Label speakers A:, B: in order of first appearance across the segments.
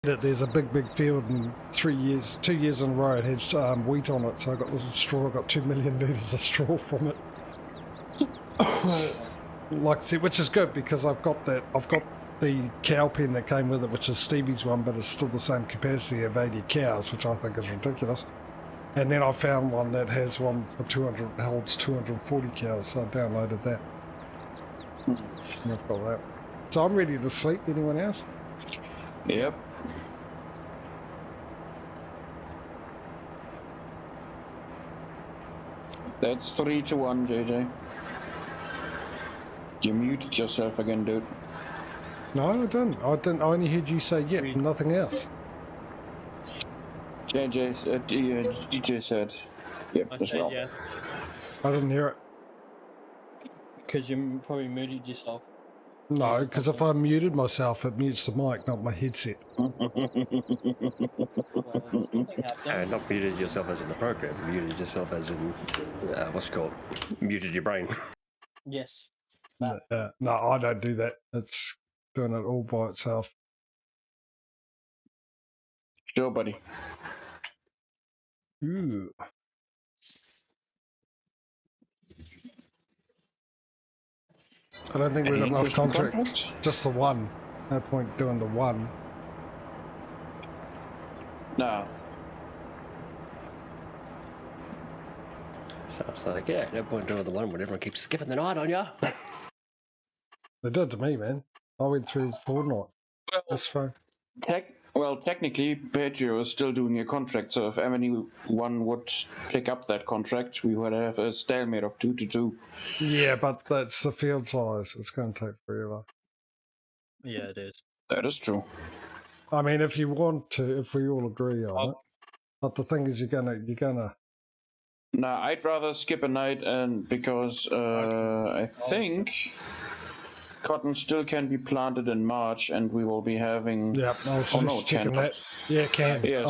A: There's a big field, and 2 years in a row it had wheat on it, so I got little straw. I got 2 million litres of straw from it. Like, see, which is good because I've got the cow pen that came with it, which is Stevie's one, but it's still the same capacity of 80 cows, which I think is ridiculous. And then I found one that has one for 200, holds 240 cows, so I downloaded that. And I've got that. So I'm ready to sleep. Anyone else?
B: Yep. That's 3-1, JJ. You muted yourself again, dude.
A: No, I didn't. I only heard you say yep, nothing else.
B: DJ said yep as well.
C: Yeah.
A: I didn't hear it.
C: Because you probably muted yourself.
A: No, because if I muted myself, it mutes the mic, not my headset.
C: Well, something happened.
D: Not muted yourself as in the program, muted yourself as in, what's it called? Muted your brain.
C: Yes.
A: No, I don't do that. It's doing it all by itself.
B: Sure, buddy.
A: Ooh. I don't think we've got enough contracts. Just the one. No point doing the one.
B: No.
D: So it's like, yeah, no point doing the one when everyone keeps skipping the night on you.
A: They did to me, man. I went through Fortnite.
B: Well,
A: That's fine.
B: Technically, Patrio is still doing a contract, so if anyone would pick up that contract, we would have a stalemate of 2-2.
A: Yeah, but that's the field size. It's going to take forever.
C: Yeah, it is.
B: That is true.
A: I mean, if you want to, if we all agree on it. But the thing is, you're gonna.
B: No, I'd rather skip a night, and because I think cotton still can be planted in March, and we will be having.
A: Yeah, I was just checking that. Yeah, it can.
B: Yeah,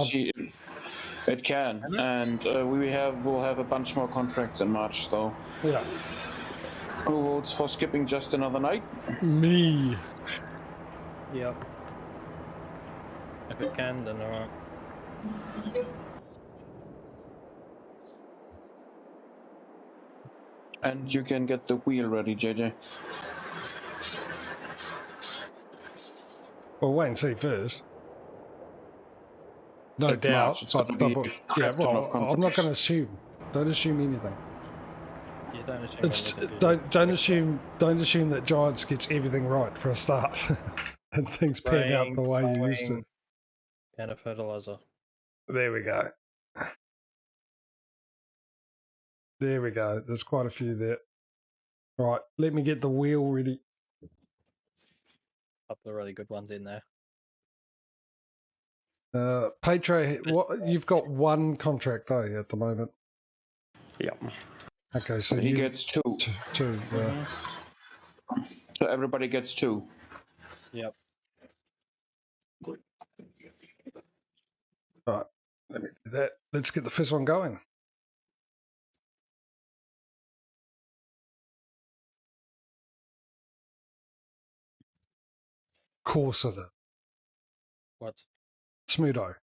B: it can, and we'll have a bunch more contracts in March, though.
A: Yeah.
B: Who votes for skipping just another night?
A: Me.
C: Yep. If it can, then alright.
B: And you can get the wheel ready, JJ.
A: Well, wait and see first. No
B: At
A: doubt,
B: March, it's
A: but
B: gonna be a crap ton of
A: I'm not
B: contracts.
A: going to assume. Don't assume anything.
C: Yeah, don't assume anything.
A: Don't assume that Giants gets everything right for a start, and things pan out the way you used to.
C: And a fertilizer.
A: There we go. There we go. There's quite a few there. Right, let me get the wheel ready.
C: A couple of really good ones in there.
A: Patrio, what you've got one contract, at the moment.
D: Yep.
A: Okay, so
B: he gets two.
A: Two, yeah.
B: So everybody gets two.
C: Yep.
A: Right, let me do that. Let's get the first one going. Course it is.
C: What?
A: Smudo.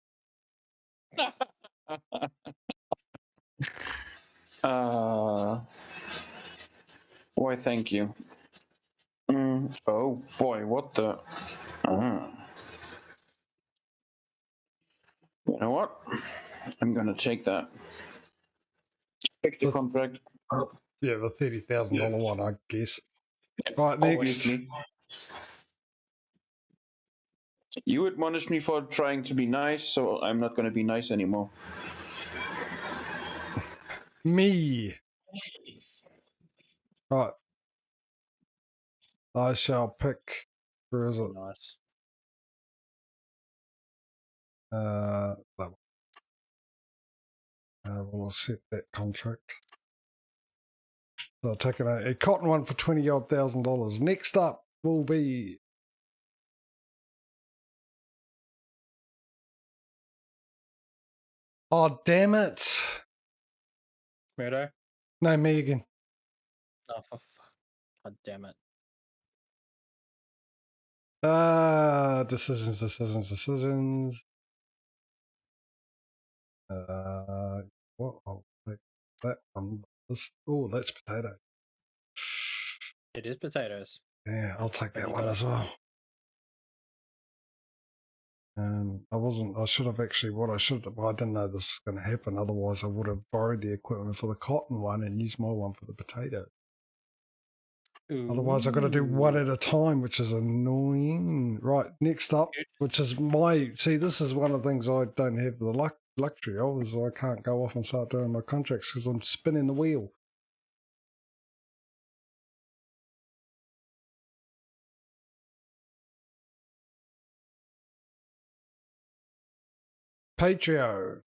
B: Why, thank you. Oh boy, what the? You know what? I'm gonna take that. Pick the contract.
A: Yeah, the $30,000 one, I guess. Right,
B: Obviously.
A: next.
B: You admonished me for trying to be nice, so I'm not gonna be nice anymore.
A: Me. Right. I shall pick. Where is it?
C: Nice.
A: That one. We'll set that contract. So I'll take a cotton one for $20,000. Next up will be. Oh, damn it.
C: Murdo?
A: No, me again.
C: Oh, for fuck. God damn it.
A: Decisions. What? I'll take that one. Oh, that's potato.
C: It is potatoes.
A: Yeah, I'll take
C: Have
A: that
C: you
A: one
C: got
A: as well. I should have actually, well, I didn't know this was going to happen. Otherwise, I would have borrowed the equipment for the cotton one and used my one for the potato. Otherwise, I've got to do one at a time, which is annoying. Right, next up, which is this is one of the things I don't have the luxury of, is I can't go off and start doing my contracts because I'm spinning the wheel. Patrio.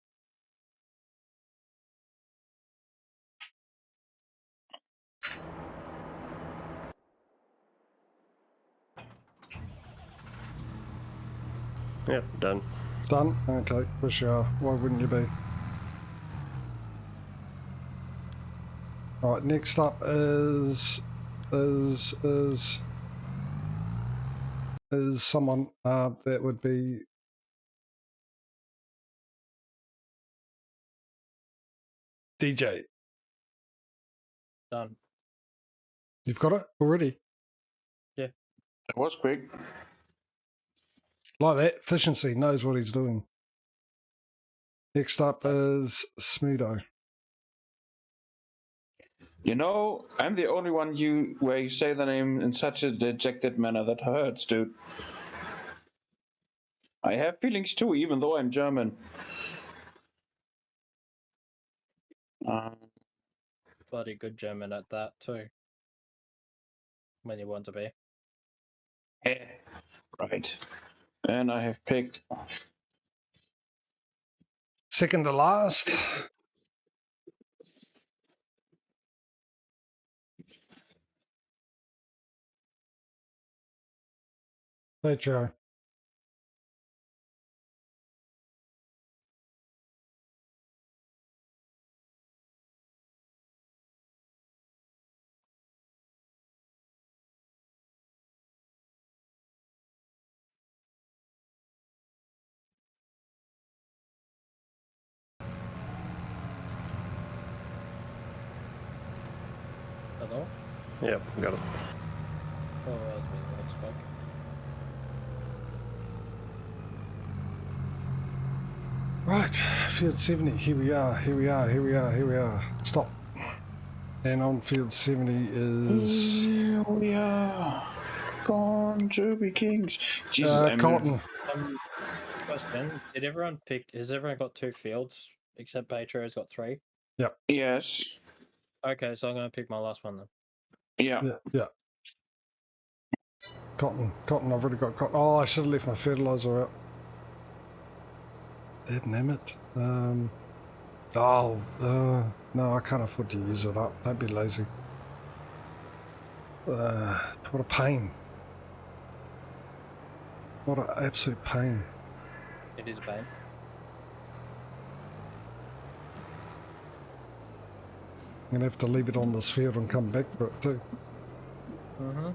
D: Yep, done.
A: Done? Okay, of course you are. Why wouldn't you be? Alright, next up is someone that would be DJ.
C: Done.
A: You've got it already?
C: Yeah.
B: That was quick.
A: Like that. Efficiency, knows what he's doing. Next up is Smudo.
B: You know, I'm the only one where you say the name in such a dejected manner that hurts, dude. I have feelings too, even though I'm German.
C: Bloody good German at that too. When you want to be.
B: Right. And I have picked.
A: Second to last. Patrio.
C: Hello?
D: Yep, got it.
C: Oh, that was me. Let's back.
A: Right, field 70, here we are. Stop. And on field 70 is...
B: Here we are. Born to be kings. Jesus,
A: Cotton.
C: Question. Has everyone got 2 fields? Except Patrio's got 3?
A: Yep.
B: Yes.
C: Okay, so I'm going to pick my last one then.
B: Yeah.
A: Yeah. Cotton, I've already got cotton. Oh, I should have left my fertilizer out. Damn it. No, I can't afford to use it up. Don't be lazy. What a pain. What an absolute pain.
C: It is a pain.
A: I'm going to have to leave it on this field and come back for it too.
C: Mm-hmm.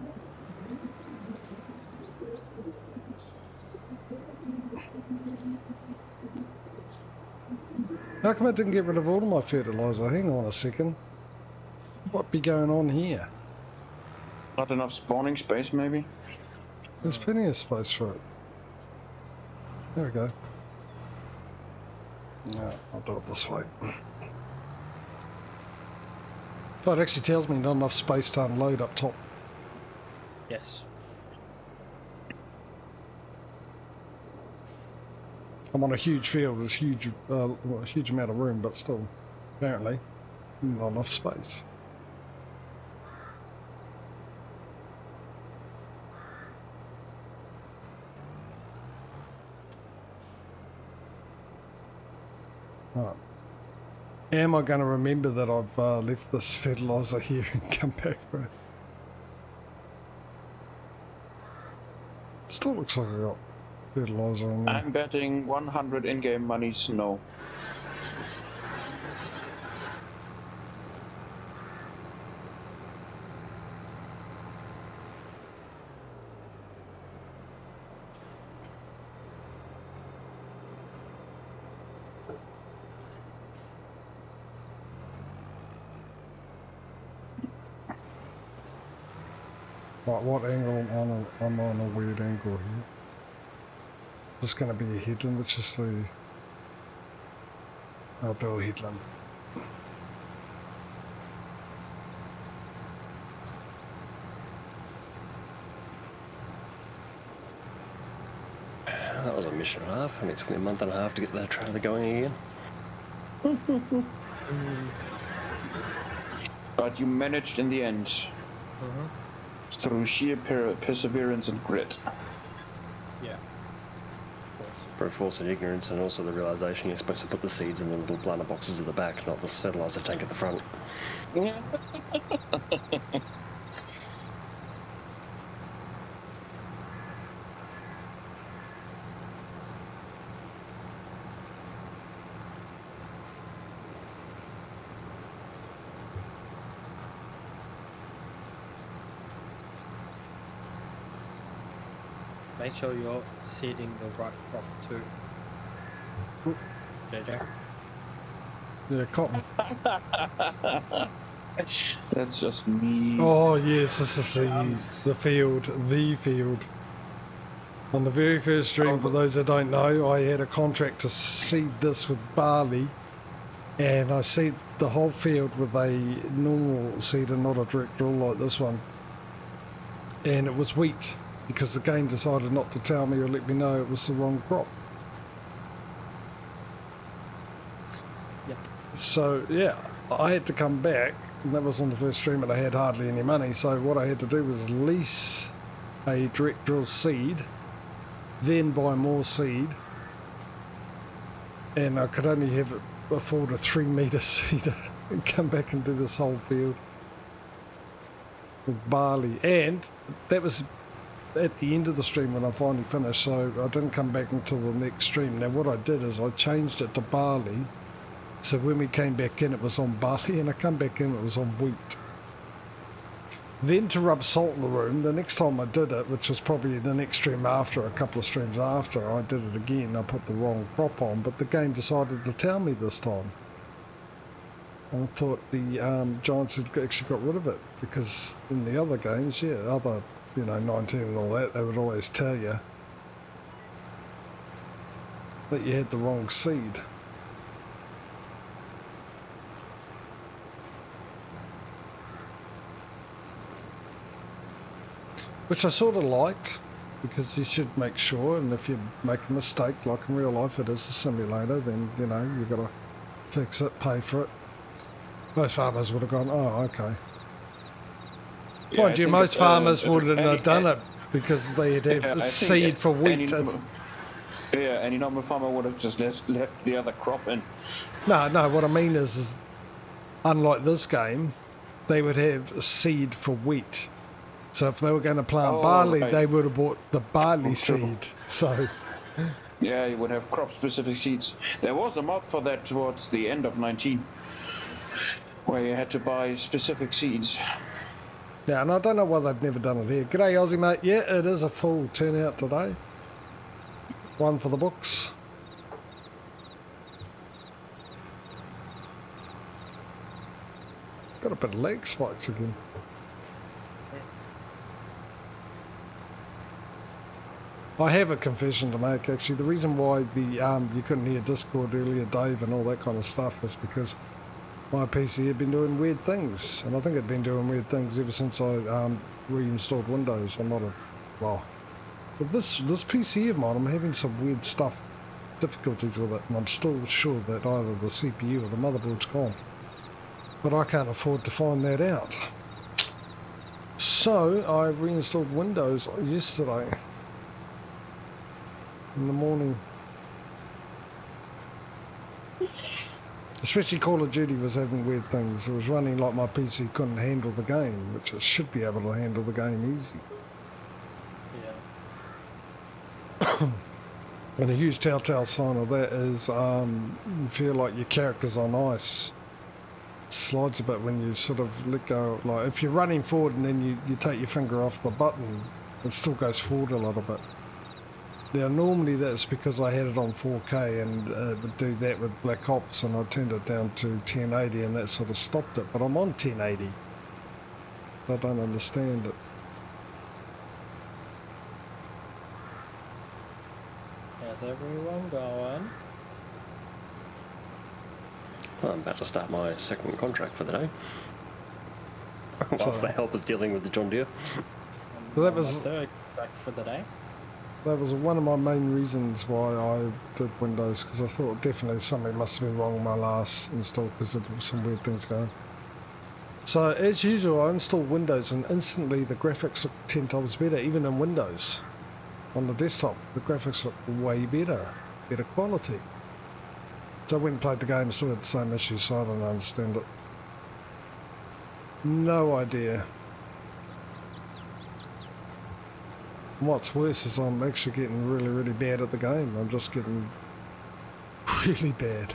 A: How come I didn't get rid of all of my fertilizer? Hang on a second. What be going on here?
B: Not enough spawning space, maybe?
A: There's plenty of space for it. There we go. No, I'll do it this way. Oh, it actually tells me not enough space to unload up top.
C: Yes.
A: I'm on a huge field, there's huge, a huge amount of room, but still, apparently, not enough space. Right. Am I going to remember that I've left this fertilizer here and come back for it? Still looks like I got fertilizer in there.
B: I'm betting 100 in-game monies no.
A: Right, what angle I'm on a weird angle here. Just going to be a headland, which is the... I'll do a headland.
D: That was a mission and a half, and it took me a month and a half to get that trailer going again.
B: But you managed in the end.
C: Mm-hmm.
B: Through sheer perseverance and grit.
C: Yeah.
D: Brute force and ignorance, and also the realization you're supposed to put the seeds in the little planter boxes at the back, not the fertilizer tank at the front.
C: Make sure you're seeding the right crop too. JJ.
A: Yeah, cotton.
B: That's just me.
A: Oh yes, this is the field. On the very first stream, for those that don't know, I had a contract to seed this with barley, and I seeded the whole field with a normal seeder, not a direct drill like this one. And it was wheat, because the game decided not to tell me or let me know it was the wrong crop.
C: Yep.
A: So yeah, I had to come back, and that was on the first stream, and I had hardly any money, so what I had to do was lease a direct drill seed, then buy more seed, and I could only afford a 3-metre seeder and come back and do this whole field with barley. And that was at the end of the stream when I finally finished, so I didn't come back until the next stream. Now what I did is I changed it to barley, so when we came back in it was on barley, and I come back in it was on wheat. Then to rub salt in the room, the next time I did it, which was probably the next stream after, a couple of streams after, I did it again. I put the wrong crop on, but the game decided to tell me this time. I thought the Giants had actually got rid of it, because in the other games, yeah, other, 19 and all that, they would always tell you that you had the wrong seed. Which I sort of liked, because you should make sure, and if you make a mistake, like in real life it is a simulator, then, you've got to fix it, pay for it. Most farmers would have gone, oh, okay.
B: Yeah,
A: Mind you, most farmers wouldn't have done it, because they'd have seed for wheat.
B: Any normal farmer would have just left the other crop in.
A: No, what I mean is unlike this game, they would have seed for wheat. So if they were going to plant barley,
B: right.
A: they would have bought the barley seed. So
B: yeah, you would have crop-specific seeds. There was a mod for that towards the end of 19, where you had to buy specific seeds.
A: yeah, and I don't know why they've never done it here. G'day, Aussie mate. Yeah, it is a full turnout today. One for the books. Got a bit of leg spikes again. I have a confession to make, actually. The reason why you couldn't hear Discord earlier, Dave, and all that kind of stuff is because my PC had been doing weird things, and I think it'd been doing weird things ever since I reinstalled Windows. I'm not but this PC of mine, I'm having some weird stuff, difficulties with it, and I'm still sure that either the CPU or the motherboard's gone. But I can't afford to find that out. So I reinstalled Windows yesterday in the morning. Especially Call of Duty was having weird things. It was running like my PC couldn't handle the game, which it should be able to handle the game easy.
C: Yeah.
A: And a huge telltale sign of that is you feel like your character's on ice. Slides a bit when you sort of let go. Like if you're running forward and then you take your finger off the button, it still goes forward a little bit. Now normally that's because I had it on 4K and it would do that with Black Ops, and I turned it down to 1080 and that sort of stopped it, but I'm on 1080. I don't understand it.
C: How's everyone going?
D: Well, I'm about to start my second contract for the day. Whilst the help is dealing with the John Deere.
A: So that
C: I'm
A: was-
C: on my third back for the day.
A: That was one of my main reasons why I did Windows, because I thought definitely something must have been wrong with my last install, because there were some weird things going. So as usual, I installed Windows and instantly the graphics look 10 times better, even in Windows. On the desktop, the graphics look way better quality. So I went and played the game, still had the same issue, so I don't understand it. No idea. What's worse is I'm actually getting really, really bad at the game. I'm just getting really bad.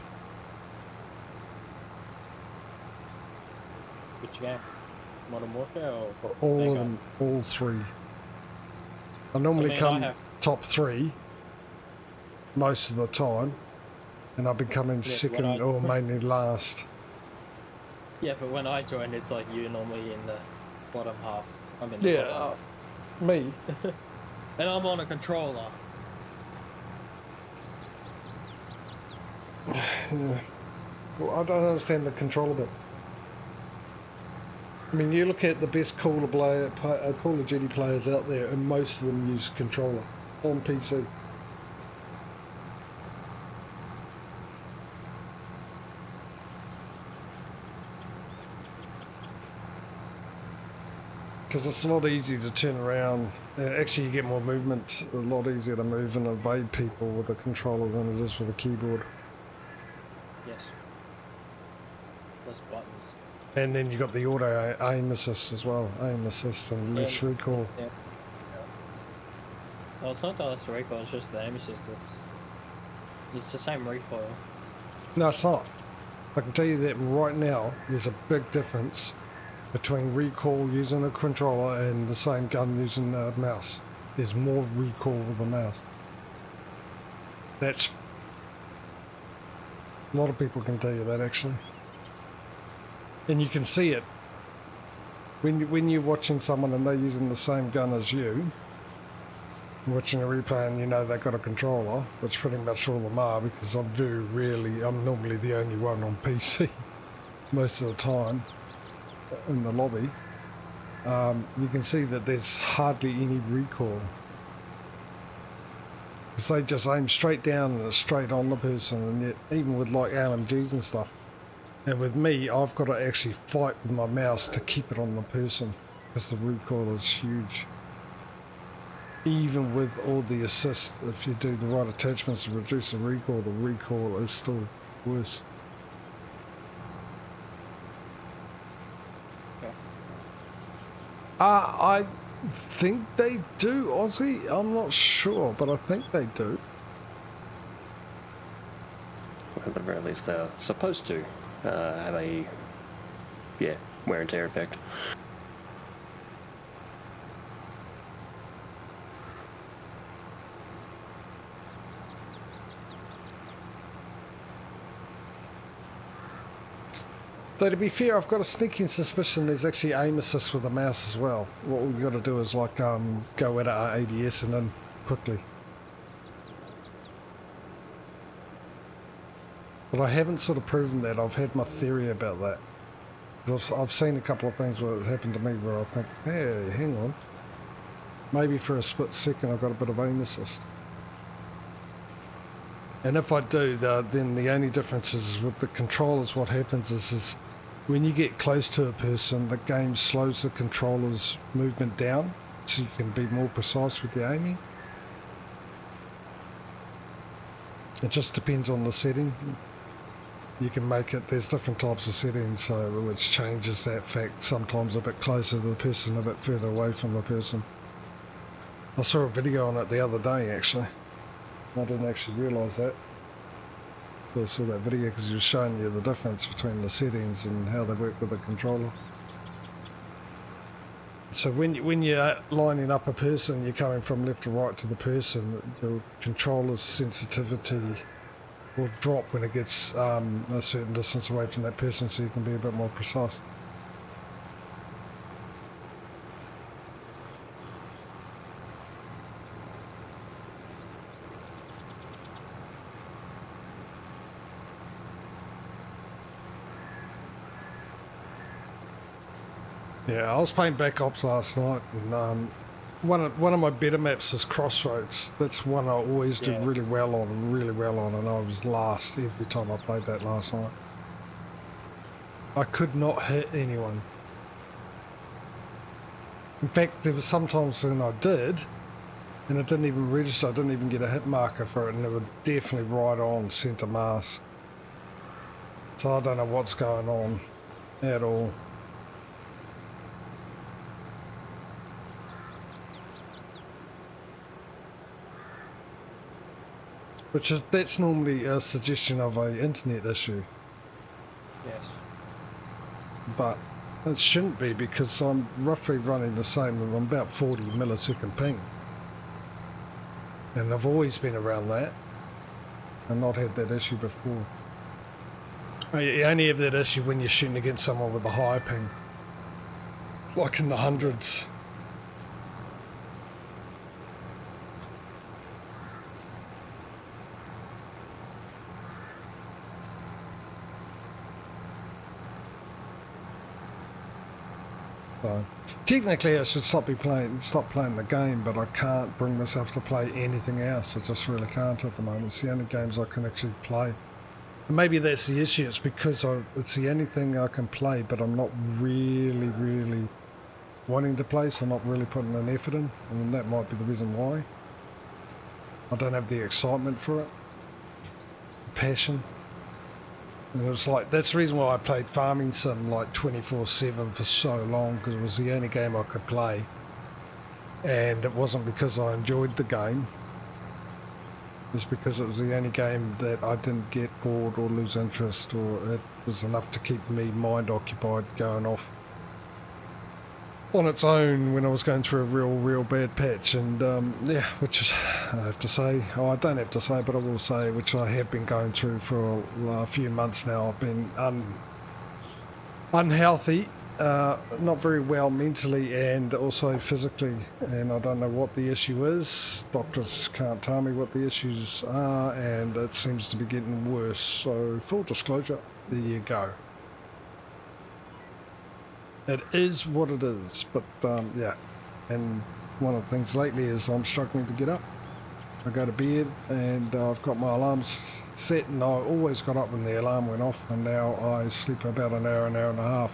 C: Which game? Modern Warfare or
A: All of
C: Vanguard?
A: them, all three. I normally
C: I
A: come
C: have-
A: top 3 most of the time, and I've been coming
C: Yeah,
A: second
C: when I-
A: or mainly last.
C: Yeah, but when I join, it's like you're normally in the bottom half. I'm in the top half.
A: Me.
C: And I'm on a controller.
A: Yeah. Well, I don't understand the controller bit. I mean, you look at the best Call of Duty players out there, and most of them use controller on PC. Because it's a lot easier to turn around. Actually, you get more movement. A lot easier to move and evade people with a controller than it is with a keyboard.
C: Yes. Less buttons.
A: And then you got the auto aim assist as well. Aim assist and less recoil.
C: Yeah. Well, it's not the less recoil, it's just the aim assist. It's the same recoil.
A: No, it's not. I can tell you that right now, there's a big difference between recoil using a controller and the same gun using a mouse. There's more recoil with the mouse. That's... A lot of people can tell you that, actually. And you can see it. When you're watching someone and they're using the same gun as you, watching a replay and you know they've got a controller, which pretty much all of them are, because I'm normally the only one on PC most of the time in the lobby. You can see that there's hardly any recoil. Because they just aim straight down and it's straight on the person, and yet even with like LMGs and stuff. And with me, I've got to actually fight with my mouse to keep it on the person, because the recoil is huge. Even with all the assist, if you do the right attachments to reduce the recoil is still worse.
C: Okay.
A: I think they do, Aussie. I'm not sure, but I think they do.
D: At the very least, they're supposed to have a wear and tear effect.
A: Though to be fair, I've got a sneaking suspicion there's actually aim assist with the mouse as well. What we've got to do is like go at our ADS and then quickly. But I haven't sort of proven that. I've had my theory about that. 'Cause I've seen a couple of things where it's happened to me where I think, hey, hang on. Maybe for a split second I've got a bit of aim assist. And if I do, then the only difference is with the controllers, what happens is when you get close to a person, the game slows the controller's movement down so you can be more precise with your aiming. It just depends on the setting. You can make it, there's different types of settings, so which changes that fact, sometimes a bit closer to the person, a bit further away from the person. I saw a video on it the other day actually. I didn't actually realise that. I saw that video because he was showing you the difference between the settings and how they work with the controller. So when you're lining up a person, you're coming from left to right to the person, your controller's sensitivity will drop when it gets a certain distance away from that person, so you can be a bit more precise. Yeah, I was playing Black Ops last night, and one of my better maps is Crossroads. That's one I always do
C: Yeah.
A: really well on, and I was last every time I played that last night. I could not hit anyone. In fact, there were sometimes when I did, and it didn't even register, I didn't even get a hit marker for it, and it was definitely right on centre mass. So I don't know what's going on at all. That's normally a suggestion of an internet issue,
C: Yes.
A: but it shouldn't be because I'm roughly running the same. I'm about 40 millisecond ping, and I've always been around that and not had that issue before. You only have that issue when you're shooting against someone with a high ping, like in the hundreds. So, technically I should stop playing the game, but I can't bring myself to play anything else. I just really can't at the moment. It's the only games I can actually play. And maybe that's the issue. It's because it's the only thing I can play, but I'm not really wanting to play, so I'm not really putting an effort in. And that might be the reason why. I don't have the excitement for it. Passion. And it was like, that's the reason why I played Farming Sim like 24/7 for so long, because it was the only game I could play. And it wasn't because I enjoyed the game. It's because it was the only game that I didn't get bored or lose interest, or it was enough to keep me mind occupied going off on its own when I was going through a real bad patch. And yeah, which is, I have to say, I don't have to say, but I will say, which I have been going through for a few months now. I've been unhealthy, not very well mentally and also physically, and I don't know what the issue is. Doctors can't tell me what the issues are, and it seems to be getting worse. So full disclosure, there you go. It is what it is, but yeah. And one of the things lately is I'm struggling to get up. I go to bed and I've got my alarms set, and I always got up when the alarm went off, and now I sleep about an hour and a half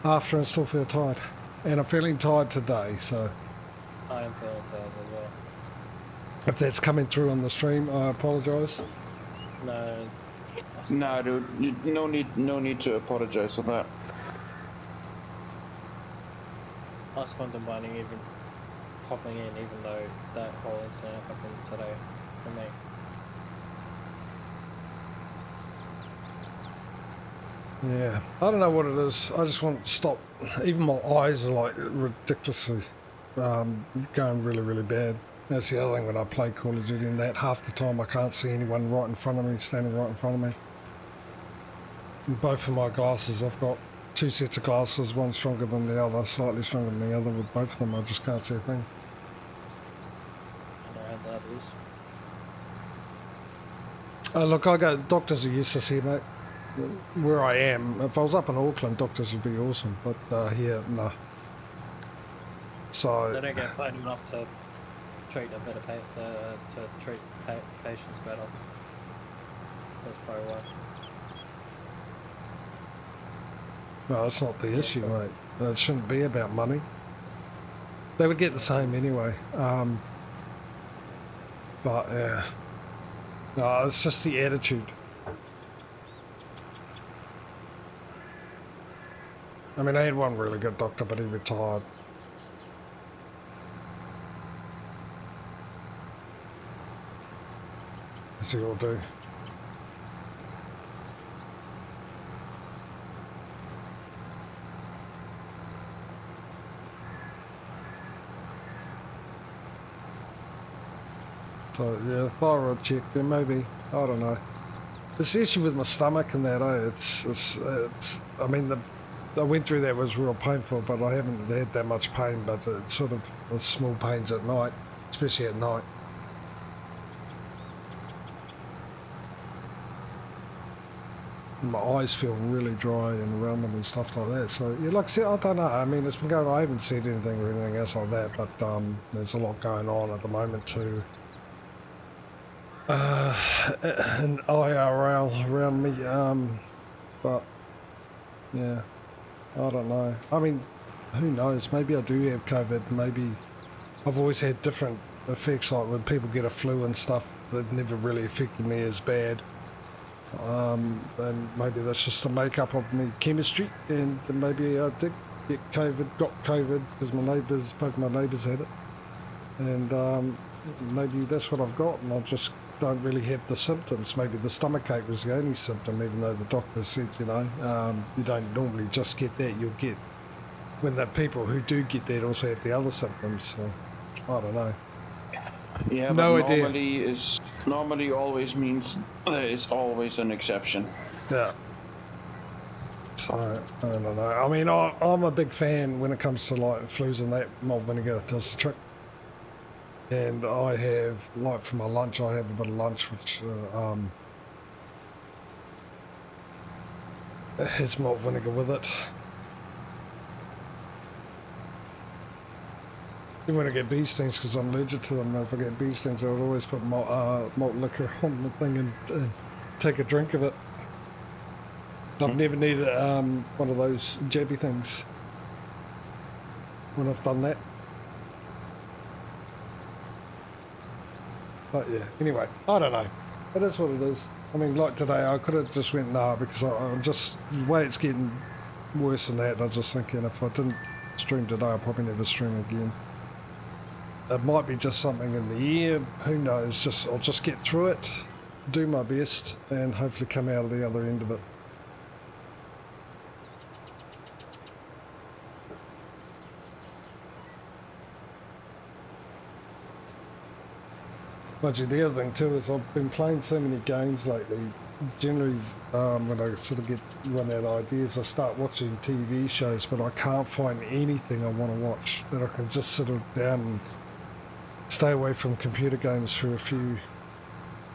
A: after, and still feel tired. And I'm feeling tired today, so
C: I am feeling tired as well.
A: if that's coming through on the stream, I apologise.
C: No.
B: No, dude, no need to apologize for that.
C: I was contemplating even popping in, even though that whole incident happened today for me.
A: Yeah, I don't know what it is. I just want to stop. Even my eyes are like ridiculously going really bad. That's the other thing when I play Call of Duty, and that half the time I can't see anyone right in front of me, standing right in front of me. And both of my glasses, I've got two sets of glasses, one stronger than the other, slightly stronger than the other. With both of them, I just can't see a thing.
C: I know how that is.
A: Look, I go, doctors are useless here, mate. Where I am, if I was up in Auckland, doctors would be awesome, but here, no. So
C: They don't get paid enough to treat a better patients better. That's probably why.
A: no, that's not the issue, mate. It shouldn't be about money. They would get the same anyway. But yeah, no, it's just the attitude. I mean, I had one really good doctor, but he retired. As he will do. So yeah, thyroid check there, maybe. I don't know. It's the issue with my stomach and that. It's. I mean, I went through that, it was real painful, but I haven't had that much pain. But it's sort of small pains at night, especially at night. my eyes feel really dry and around them and stuff like that. So yeah, like I said, I don't know. I mean, it's been going. I haven't said anything or anything else like that, but there's a lot going on at the moment too. An IRL around me. But yeah, I don't know. I mean, who knows? Maybe I do have COVID. Maybe I've always had different effects, like when people get a flu and stuff. They've never really affected me as bad. And maybe that's just the makeup of my chemistry, and maybe I did get COVID, got COVID because both my neighbours had it, and maybe that's what I've got, and I just don't really have the symptoms. Maybe the stomachache was the only symptom, even though the doctor said, you don't normally just get that. You'll get, when the people who do get that also have the other symptoms. So I don't know.
B: Yeah,
A: no
B: but
A: idea.
B: normally always means there is always an exception.
A: Yeah. So I don't know. I mean, I'm a big fan when it comes to like flus and that. Malt vinegar does the trick. And I have, like for my lunch, I have a bit of lunch which has malt vinegar with it. Even when I get bee stings, because I'm allergic to them, if I get bee stings, I would always put malt liquor on the thing and take a drink of it. I've never needed one of those jabby things when I've done that. But yeah, anyway, I don't know. It is what it is. I mean, like today, I could have just went nah, because I'm just, the way it's getting worse than that, I'm just thinking if I didn't stream today, I'll probably never stream again. It might be just something in the air, who knows, I'll just get through it, do my best, and hopefully come out of the other end of it. But the other thing too is I've been playing so many games lately. Generally, when I sort of run out of ideas, I start watching TV shows, but I can't find anything I want to watch that I can just sit down and stay away from computer games for a few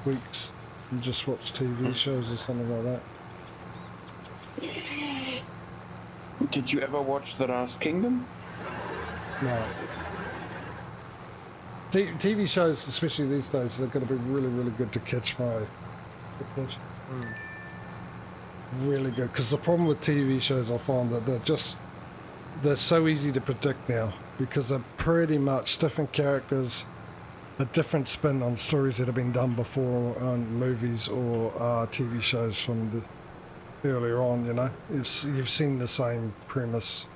A: weeks and just watch TV shows or something like that.
B: Did you ever watch The Last Kingdom?
A: No. TV shows, especially these days, they're going to be really, really good to catch my attention. Really good, because the problem with TV shows, I find that they're so easy to predict now, because they're pretty much different characters, a different spin on stories that have been done before on movies or TV shows from earlier on. You've seen the same premise,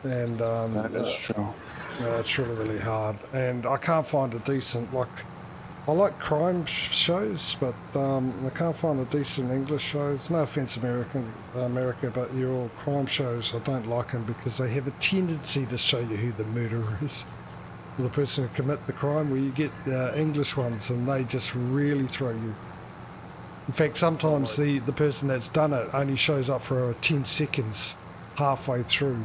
A: and
B: That is true.
A: it's really, really hard, and I can't find a decent, I like crime shows, but I can't find a decent English shows. No offense, America, but your crime shows, I don't like them because they have a tendency to show you who the murderer is, or the person who commit the crime, where you get English ones and they just really throw you. In fact, sometimes the person that's done it only shows up for 10 seconds halfway through.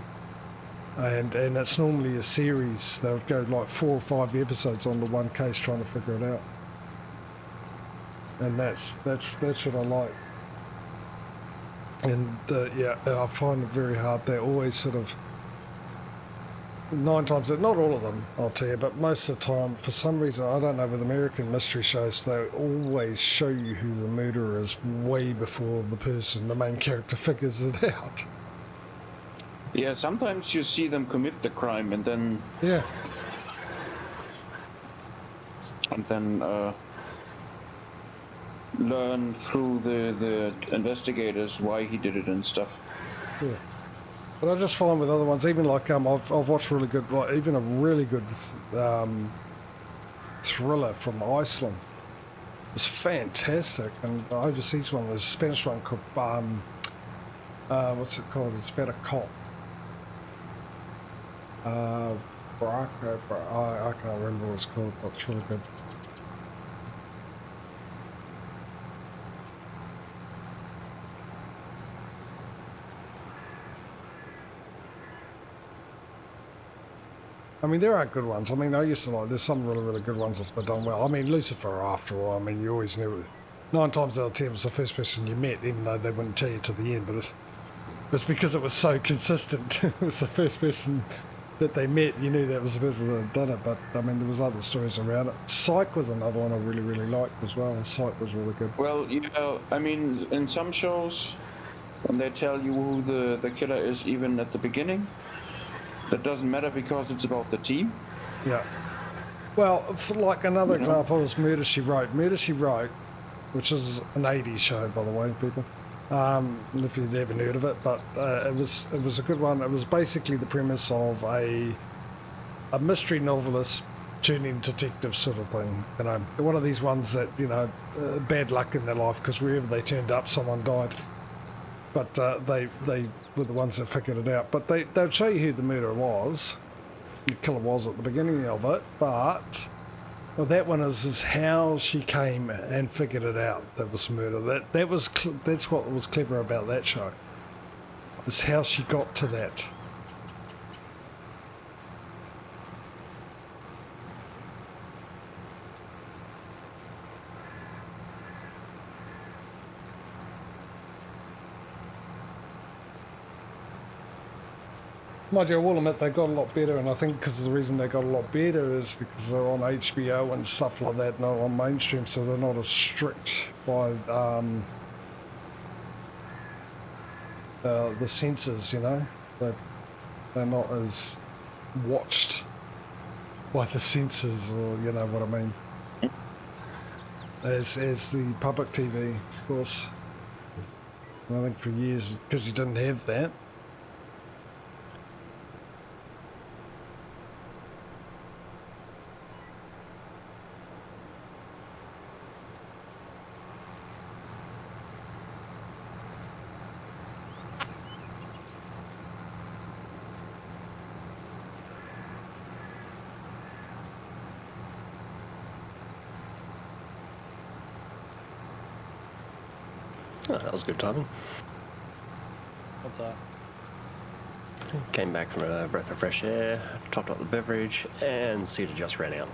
A: And it's normally a series. They'll go like 4 or 5 episodes on the one case trying to figure it out. And that's what I like. And yeah, I find it very hard. They're always sort of 9 times, not all of them, I'll tell you, but most of the time, for some reason, I don't know, with American mystery shows, they always show you who the murderer is way before the main character, figures it out.
B: Yeah, sometimes you see them commit the crime and then...
A: Yeah.
B: And then learn through the investigators why he did it and stuff.
A: Yeah. But I just find with other ones, even like I've watched really good, like even a really good thriller from Iceland. It's fantastic, and the overseas one was a Spanish one called what's it called? It's about a cop. I can't remember what it's called, but it's really good. I mean, there are good ones. I mean, I used to like, there's some really, really good ones if they're done well. I mean, Lucifer, after all, I mean, you always knew 9 times out of 10 it was the first person you met, even though they wouldn't tell you to the end. But it's because it was so consistent. It was the first person that they met. You knew that was the person that had done it. But I mean, there was other stories around it. Psych was another one I really, really liked as well. Psych was really good.
B: Well, you know, I mean, in some shows, when they tell you who the killer is, even at the beginning, that doesn't matter because it's about the team.
A: Yeah. Well, for like another example is Murder, She Wrote. Murder, She Wrote, which is an 80s show, by the way, people. If you've never heard of it, but it was a good one. It was basically the premise of a mystery novelist turning detective sort of thing. You know, one of these ones that, you know, bad luck in their life because wherever they turned up, someone died. But they were the ones that figured it out. But they'd show you who the murderer was, the killer was at the beginning of it. But well, that one is how she came and figured it out. That was murder. That's what was clever about that show. Is how she got to that. Mind you, I will admit they got a lot better, and I think because the reason they got a lot better is because they're on HBO and stuff like that, not on mainstream, so they're not as strict by the censors, you know. They're not as watched by the censors, or you know what I mean, as the public TV, of course. And I think for years, because you didn't have that.
D: Oh, that was good timing.
C: What's that?
D: Came back from a breath of fresh air, topped up the beverage, and Cedar just ran out.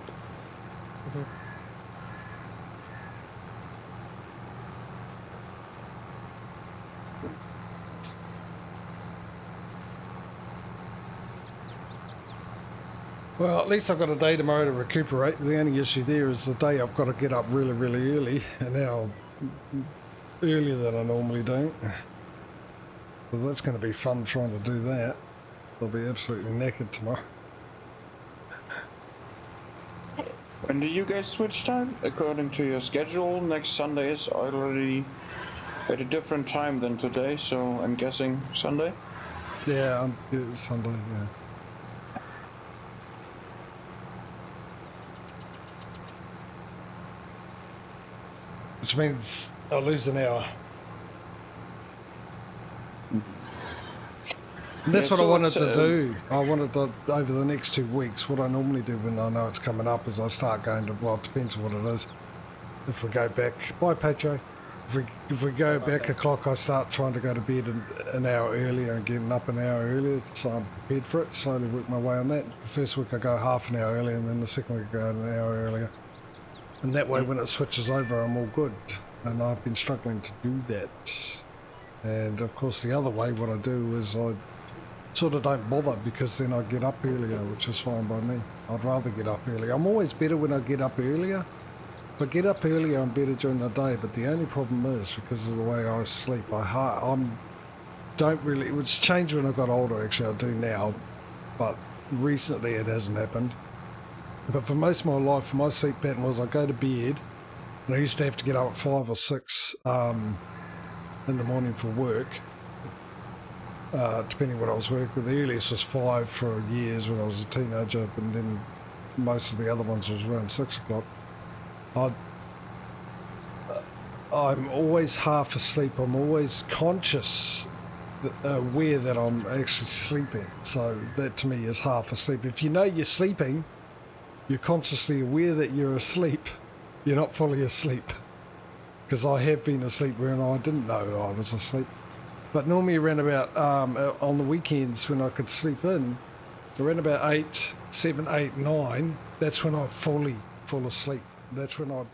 A: Well, at least I've got a day tomorrow to recuperate. The only issue there is the day I've got to get up really, really early, and now earlier than I normally do. So that's going to be fun trying to do that. I'll be absolutely knackered tomorrow.
B: When do you guys switch time? According to your schedule, next Sunday is already at a different time than today, so I'm guessing Sunday?
A: Yeah, Sunday, yeah. Which means I'll lose an hour. And that's what I wanted to do. I wanted to, over the next 2 weeks, what I normally do when I know it's coming up is I start going to, well, it depends on what it is. If we go back, bye Patrio. If we go back a clock, I start trying to go to bed an hour earlier and getting up an hour earlier, so I'm prepared for it. Slowly work my way on that. The first week I go half an hour earlier, and then the second week I go an hour earlier. And that way when it switches over, I'm all good. And I've been struggling to do that. And of course the other way, what I do is I sort of don't bother, because then I get up earlier, which is fine by me. I'd rather get up earlier. I'm always better when I get up earlier. If I get up earlier, I'm better during the day. But the only problem is, because of the way I sleep, don't really, it's changed when I got older, actually. I do now, but recently it hasn't happened. But for most of my life, my sleep pattern was I go to bed, and I used to have to get up at 5 or 6 in the morning for work, depending what I was working. The earliest was 5 for years when I was a teenager, and then most of the other ones was around 6 o'clock. I'm always half asleep. I'm always conscious, aware that I'm actually sleeping. So that to me is half asleep. If you know you're sleeping, you're consciously aware that you're asleep. You're not fully asleep. Because I have been asleep when I didn't know I was asleep. But normally around about, on the weekends when I could sleep in, around about 8, 7, 8, 9, that's when I fall asleep. That's when I